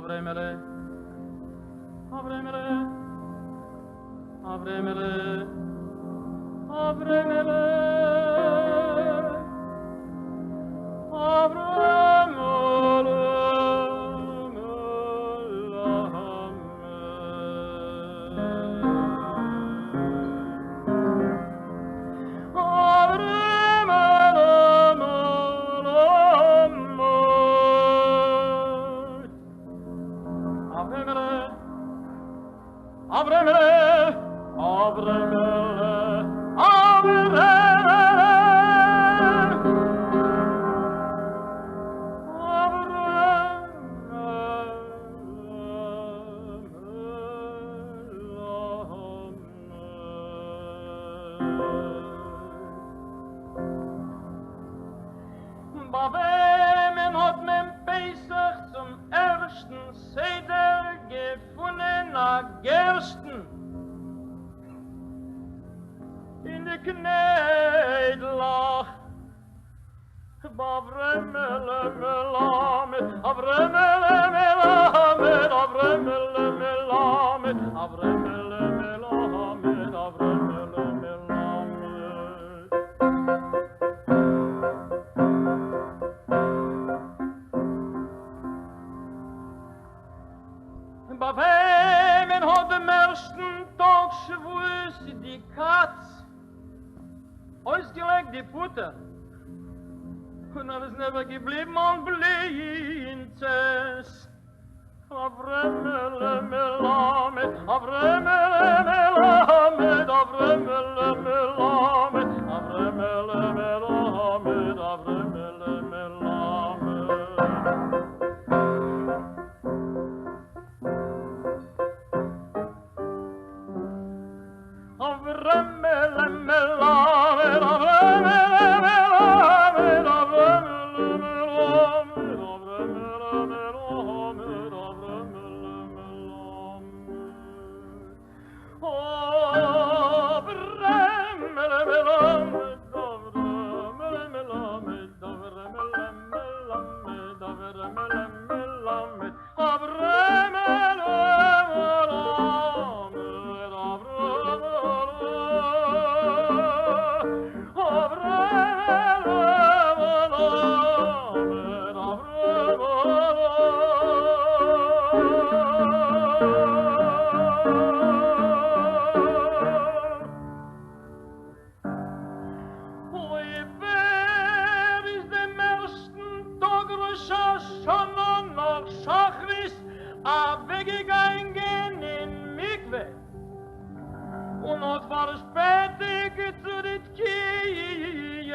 Avremele, avremele, avremele, avremele, avremele, Avremele, avremele, Bavemen hat men Pesach zum ersten Seder gefunden a Gersten in de Kneidlach. Bavremele melamed, avremele melamed, avremele melamed, avremele melamed, avremele melamed. Bavemen hat dem ersten Tag schwus die Katz ausgelegt die Futter und dann ist never geblieben und Blinzes. Avremele melamed, avremele melamed, avremele melamed, avremele melamed, avremele melamed. Avremele melamed, avremele melamed, avremele melamed, avremele melamed, avremele melamed. Avremele melamed, avremele melamed, avremele melamed, avremele melamed, avremele weggegangen in Mikve und hat verspätig zu den Kies.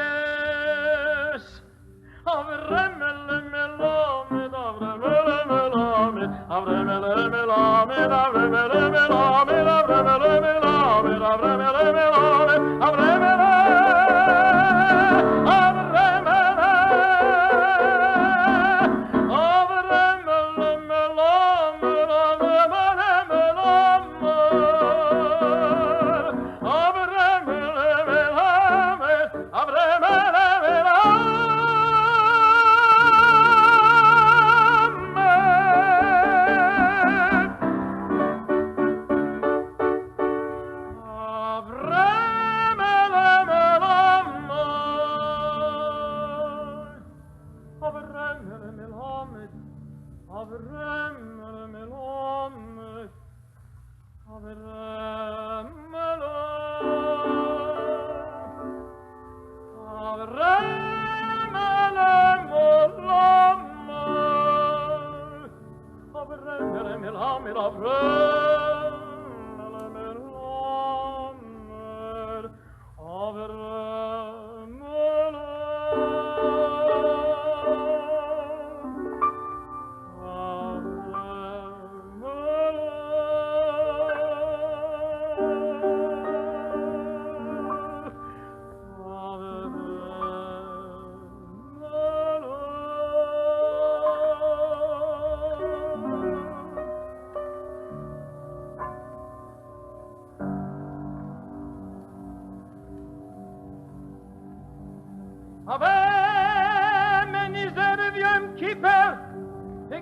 Avremele melamed, avremele melamed, avremele melamed, avremele melamed, avremele melamed, avremele melamed, avremele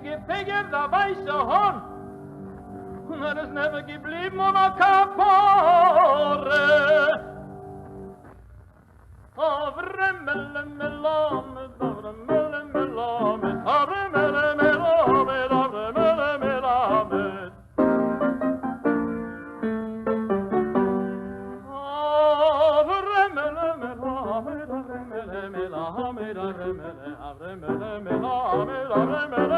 Pigge, der weiße Hund. Und er ist never geblieben ohne Kapore. Avremele melamed, avremele melamed, avremele melamed, avremele melamed. Avremele melamed, avremele melamed, avremele melamed, avremele